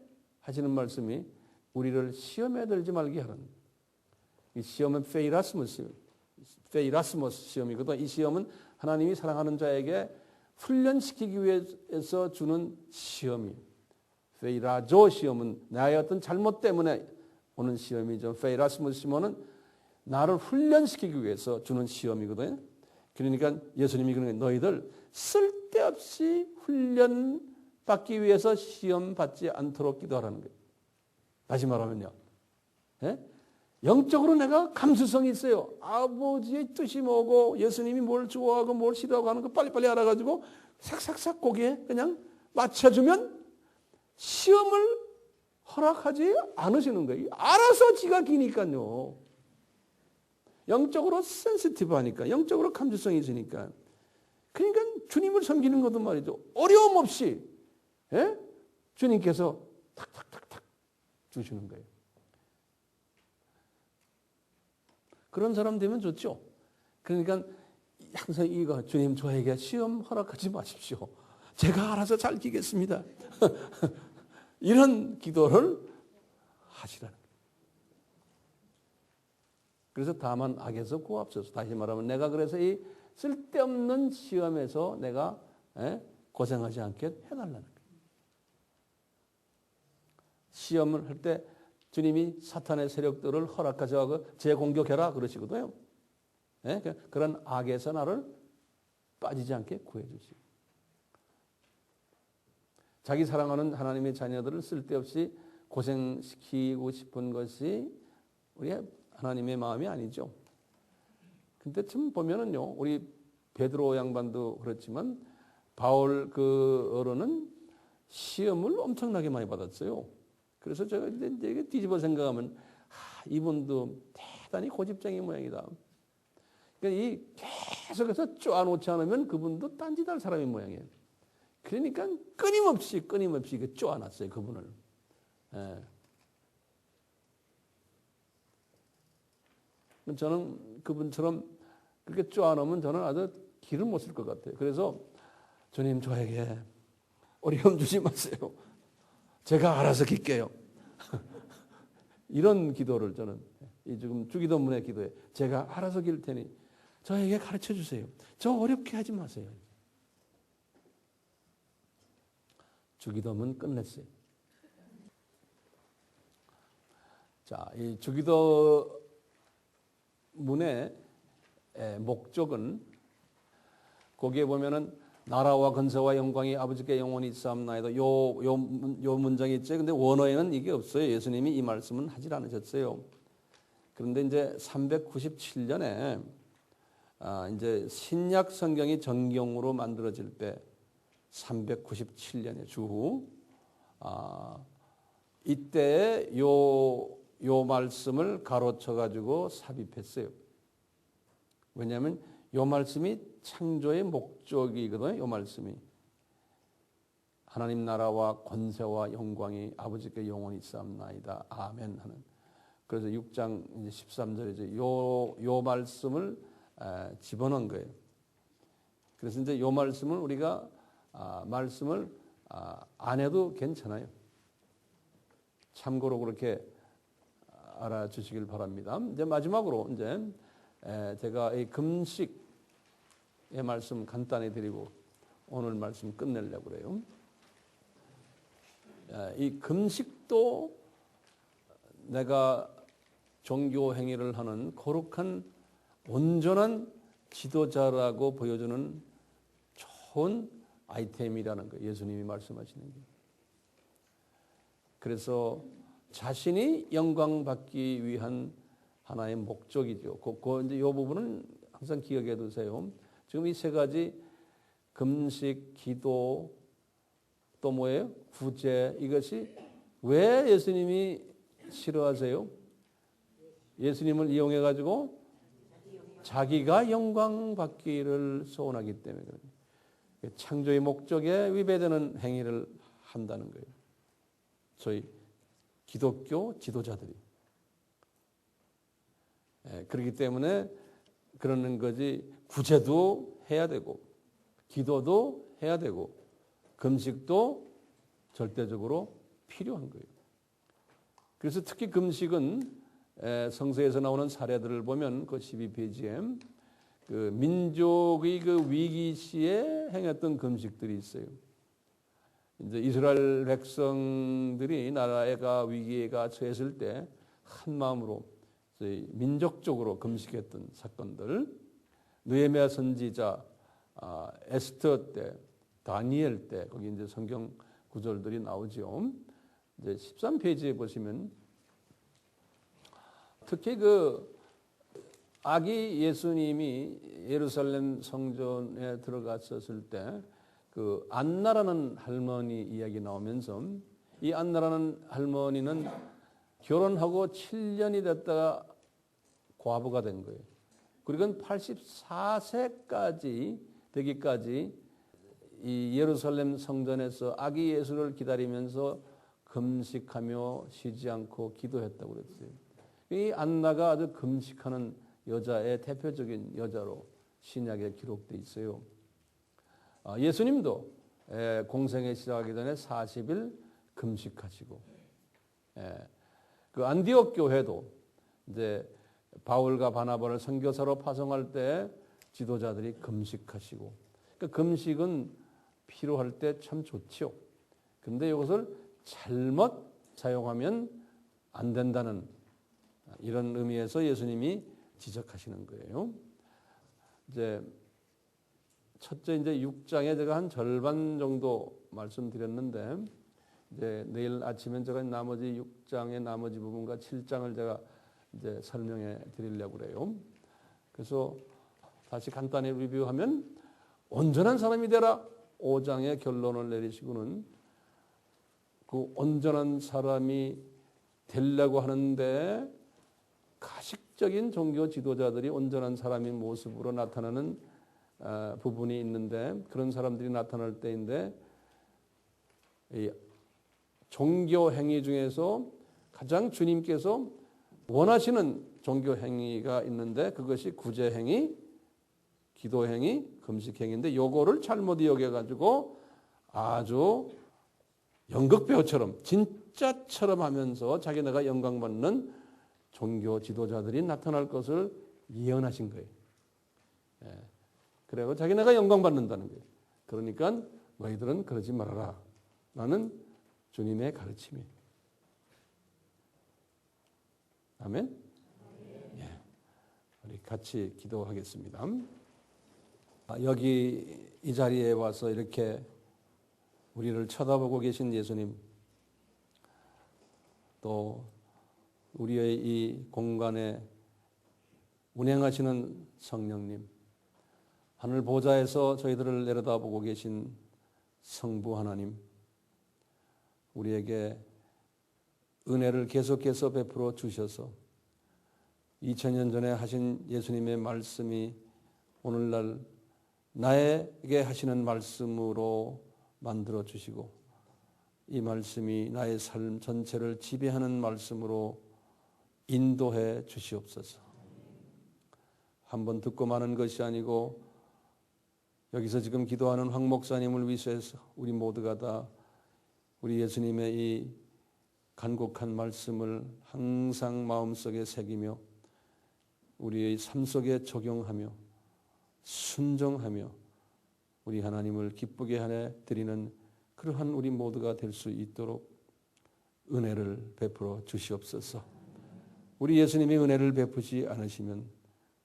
하시는 말씀이 우리를 시험에 들지 말게 하라는 거예요. 이 시험은 페이라스모스 시험이거든. 이 시험은 하나님이 사랑하는 자에게 훈련시키기 위해서 주는 시험이 페이라조 시험은 나의 어떤 잘못 때문에 오는 시험이죠. 페이라스무스 시험은 나를 훈련시키기 위해서 주는 시험이거든요. 그러니까 예수님이 그런 거예요. 너희들 쓸데없이 훈련받기 위해서 시험 받지 않도록 기도하라는 거예요. 다시 말하면요. 예? 영적으로 내가 감수성이 있어요. 아버지의 뜻이 뭐고 예수님이 뭘 좋아하고 뭘 싫어하고 하는 거 빨리빨리 알아가지고 싹싹싹 거기에 그냥 맞춰주면 시험을 허락하지 않으시는 거예요. 알아서 지가 기니까요. 영적으로 센시티브하니까, 영적으로 감수성이 있으니까. 그러니까 주님을 섬기는 것도 말이죠. 어려움 없이 예? 주님께서 탁탁탁탁 주시는 거예요. 그런 사람 되면 좋죠. 그러니까 항상 이거 주님 저에게 시험 허락하지 마십시오. 제가 알아서 잘 기겠습니다. 이런 기도를 하시라는 거예요. 그래서 다만 악에서 구하옵소서. 다시 말하면 내가 그래서 이 쓸데없는 시험에서 내가 고생하지 않게 해달라는 거예요. 시험을 할 때 주님이 사탄의 세력들을 허락하셔서 재공격해라 그러시거든요. 그런 악에서 나를 빠지지 않게 구해주시고 자기 사랑하는 하나님의 자녀들을 쓸데없이 고생시키고 싶은 것이 우리 하나님의 마음이 아니죠. 근데 참 보면은요, 우리 베드로 양반도 그렇지만 바울 그 어른은 시험을 엄청나게 많이 받았어요. 그래서 제가 이제 뒤집어 생각하면 이분도 대단히 고집쟁이 모양이다. 그러니까 이 계속해서 쪼아놓지 않으면 그분도 딴짓할 사람의 모양이에요. 그러니까 끊임없이 쪼아놨어요, 그분을. 예. 저는 그분처럼 그렇게 쪼아놓으면 저는 아주 길을 못 쓸 것 같아요. 그래서 주님 저에게 어려움 주지 마세요. 제가 알아서 깃게요. 이런 기도를 저는 이 지금 주기도문의 기도에 제가 알아서 길 테니 저에게 가르쳐 주세요. 저 어렵게 하지 마세요. 주기도문 끝냈어요. 자, 이 주기도문의 목적은 거기에 보면은 나라와 건세와 영광이 아버지께 영원히 있사옵나이다. 요 문장이 있죠. 근데 원어에는 이게 없어요. 예수님이 이 말씀은 하질 않으셨어요. 그런데 이제 397년에 이제 신약 성경이 정경으로 만들어질 때 397년의 주후 이때 요 말씀을 가로쳐 가지고 삽입했어요. 왜냐하면 요 말씀이 창조의 목적이거든요. 요 말씀이 하나님 나라와 권세와 영광이 아버지께 영원히 있사옵나이다. 아멘 하는. 그래서 6장 이제 13절에 요 말씀을 집어넣은 거예요. 그래서 이제 요 말씀을 우리가 말씀을 안 해도 괜찮아요. 참고로 그렇게 알아주시길 바랍니다. 이제 마지막으로 이제 제가 이 금식의 말씀 간단히 드리고 오늘 말씀 끝내려고 그래요. 이 금식도 내가 종교 행위를 하는 거룩한 온전한 지도자라고 보여주는 좋은 아이템이라는 거예요. 예수님이 말씀하시는 게. 그래서 자신이 영광 받기 위한 하나의 목적이죠. 이제 이 부분은 항상 기억해 두세요. 지금 이 세 가지 금식, 기도, 또 뭐예요? 구제, 이것이 왜 예수님이 싫어하세요? 예수님을 이용해 가지고 자기가 영광 받기를 소원하기 때문에 그래요. 창조의 목적에 위배되는 행위를 한다는 거예요. 저희 기독교 지도자들이. 그렇기 때문에 그러는 거지 구제도 해야 되고 기도도 해야 되고 금식도 절대적으로 필요한 거예요. 그래서 특히 금식은 성서에서 나오는 사례들을 보면 그 12페이지에 그 민족의 그 위기 시에 행했던 금식들이 있어요. 이제 이스라엘 백성들이 나라가 위기가 처했을 때 한 마음으로 민족적으로 금식했던 사건들, 느헤미야 선지자, 에스더 때, 다니엘 때 거기 이제 성경 구절들이 나오죠. 이제 13페이지에 보시면 특히 그 아기 예수님이 예루살렘 성전에 들어갔었을 때 그 안나라는 할머니 이야기 나오면서 이 안나라는 할머니는 결혼하고 7년이 됐다가 과부가 된 거예요. 그리고 84세까지 되기까지 이 예루살렘 성전에서 아기 예수를 기다리면서 금식하며 쉬지 않고 기도했다고 그랬어요. 이 안나가 아주 금식하는 여자의 대표적인 여자로 신약에 기록되어 있어요. 예수님도 공생에 시작하기 전에 40일 금식하시고, 그 안디옥 교회도 이제 바울과 바나바를 선교사로 파송할 때 지도자들이 금식하시고, 그러니까 금식은 필요할 때 참 좋지요. 그런데 이것을 잘못 사용하면 안 된다는 이런 의미에서 예수님이 지적하시는 거예요. 이제 첫째 이제 6장에 제가 한 절반 정도 말씀드렸는데 이제 내일 아침엔 제가 나머지 6장의 나머지 부분과 7장을 제가 이제 설명해 드리려고 그래요. 그래서 다시 간단히 리뷰하면 온전한 사람이 되라 5장의 결론을 내리시고는 그 온전한 사람이 되려고 하는데 가식적인 종교 지도자들이 온전한 사람의 모습으로 나타나는 부분이 있는데 그런 사람들이 나타날 때인데 이 종교 행위 중에서 가장 주님께서 원하시는 종교 행위가 있는데 그것이 구제 행위, 기도 행위, 금식 행위인데 요거를 잘못 여겨가지고 아주 연극 배우처럼 진짜처럼 하면서 자기네가 영광받는 종교 지도자들이 나타날 것을 예언하신 거예요. 그래서 자기네가 영광받는다는 거예요. 그러니까 너희들은 그러지 말아라 라는 주님의 가르침이에요. 아멘? 예. 우리 같이 기도하겠습니다. 여기 이 자리에 와서 이렇게 우리를 쳐다보고 계신 예수님, 또 우리의 이 공간에 운행하시는 성령님, 하늘 보좌에서 저희들을 내려다보고 계신 성부 하나님, 우리에게 은혜를 계속해서 베풀어 주셔서 2000년 전에 하신 예수님의 말씀이 오늘날 나에게 하시는 말씀으로 만들어 주시고 이 말씀이 나의 삶 전체를 지배하는 말씀으로 인도해 주시옵소서. 한번 듣고 마는 것이 아니고 여기서 지금 기도하는 황 목사님을 위해서 우리 모두가 다 우리 예수님의 이 간곡한 말씀을 항상 마음속에 새기며 우리의 삶 속에 적용하며 순종하며 우리 하나님을 기쁘게 하여 드리는 그러한 우리 모두가 될 수 있도록 은혜를 베풀어 주시옵소서. 우리 예수님이 은혜를 베푸지 않으시면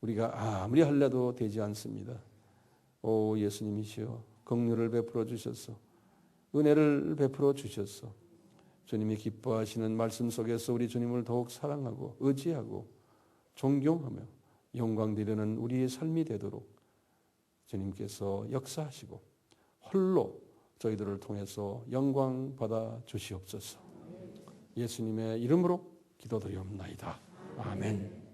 우리가 아무리 하려도 되지 않습니다. 오 예수님이시여 긍휼을 베풀어 주셔서 은혜를 베풀어 주셔서 주님이 기뻐하시는 말씀 속에서 우리 주님을 더욱 사랑하고 의지하고 존경하며 영광 드리는 우리의 삶이 되도록 주님께서 역사하시고 홀로 저희들을 통해서 영광 받아 주시옵소서. 예수님의 이름으로 기도드리옵나이다. 아멘.